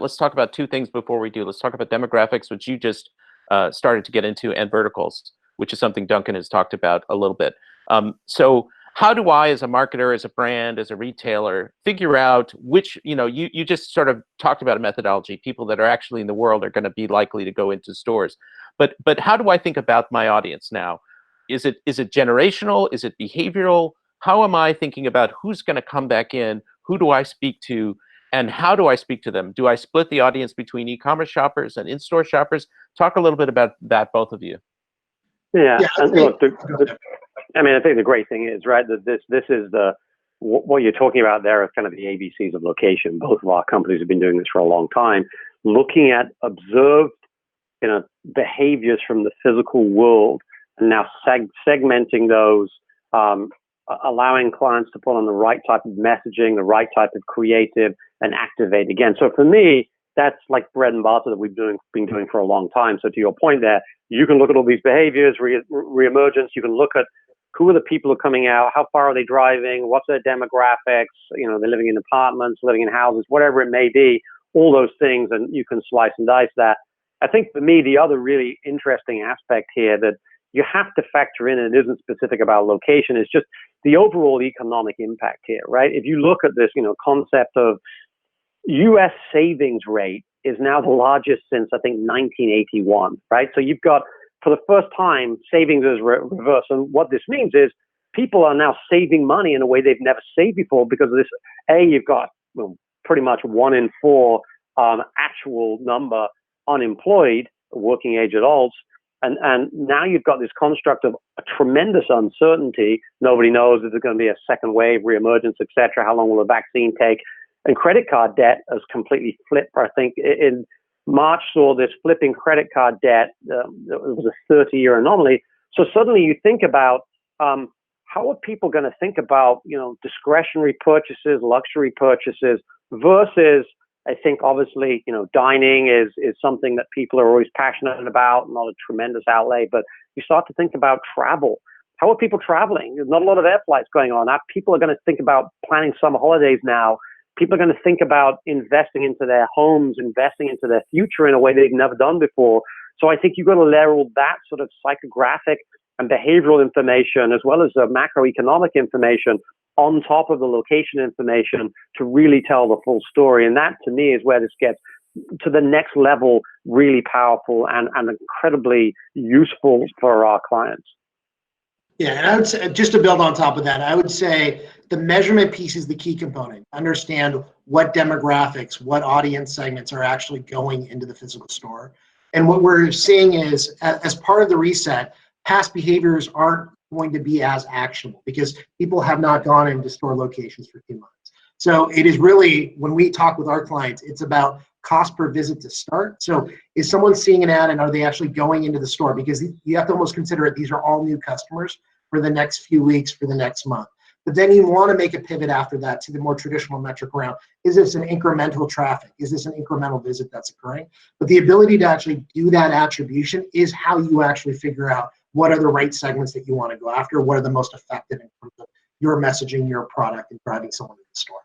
let's talk about two things before we do. Let's talk about demographics, which you just started to get into, and verticals, which is something Duncan has talked about a little bit. So how do I, as a marketer, as a brand, as a retailer, figure out which, you just sort of talked about a methodology. People that are actually in the world are going to be likely to go into stores. But how do I think about my audience now? Is it generational? Is it behavioral? How am I thinking about who's going to come back in? Who do I speak to? And how do I speak to them? Do I split the audience between e-commerce shoppers and in-store shoppers? Talk a little bit about that, both of you. Yeah, and look, I think the great thing is, right, that this is what you're talking about there are kind of the ABCs of location. Both of our companies have been doing this for a long time, looking at observed, behaviors from the physical world, and now segmenting those, allowing clients to put on the right type of messaging, the right type of creative, and activate again. So for me, that's like bread and butter that we've been doing for a long time. So to your point there, you can look at all these behaviors, reemergence. You can look at who are the people who are coming out, how far are they driving, what's their demographics, they're living in apartments, living in houses, whatever it may be, all those things, and you can slice and dice that. I think for me, the other really interesting aspect here that you have to factor in, and it isn't specific about location, is just the overall economic impact here, right? If you look at this, concept of U.S. savings rate is now the largest since, I think, 1981, right? So you've got, for the first time, savings is reverse. And what this means is people are now saving money in a way they've never saved before because of this. You've got pretty much 1 in 4 actual number unemployed, working age adults. And now you've got this construct of a tremendous uncertainty. Nobody knows if there's going to be a second wave, reemergence, et cetera. How long will the vaccine take? And credit card debt has completely flipped. I think in March saw this flipping credit card debt. It was a 30-year anomaly. So suddenly you think about how are people going to think about discretionary purchases, luxury purchases versus, I think obviously dining is something that people are always passionate about, not a tremendous outlay. But you start to think about travel. How are people traveling? There's not a lot of air flights going on. People are going to think about planning summer holidays now. People are going to think about investing into their homes, investing into their future in a way they've never done before. So I think you've got to layer all that sort of psychographic and behavioral information, as well as the macroeconomic information, on top of the location information to really tell the full story. And that, to me, is where this gets to the next level, really powerful and incredibly useful for our clients. Yeah, and I would say, just to build on top of that, I would say the measurement piece is the key component. Understand what demographics, what audience segments are actually going into the physical store. And what we're seeing is, as part of the reset, past behaviors aren't going to be as actionable because people have not gone into store locations for 2 months. So it is really, when we talk with our clients, it's about cost per visit to start. So is someone seeing an ad and are they actually going into the store? Because you have to almost consider it, these are all new customers for the next few weeks, for the next month. But then you want to make a pivot after that to the more traditional metric around, is this an incremental traffic? Is this an incremental visit that's occurring? But the ability to actually do that attribution is how you actually figure out what are the right segments that you want to go after, what are the most effective in terms of your messaging, your product, and driving someone to the store.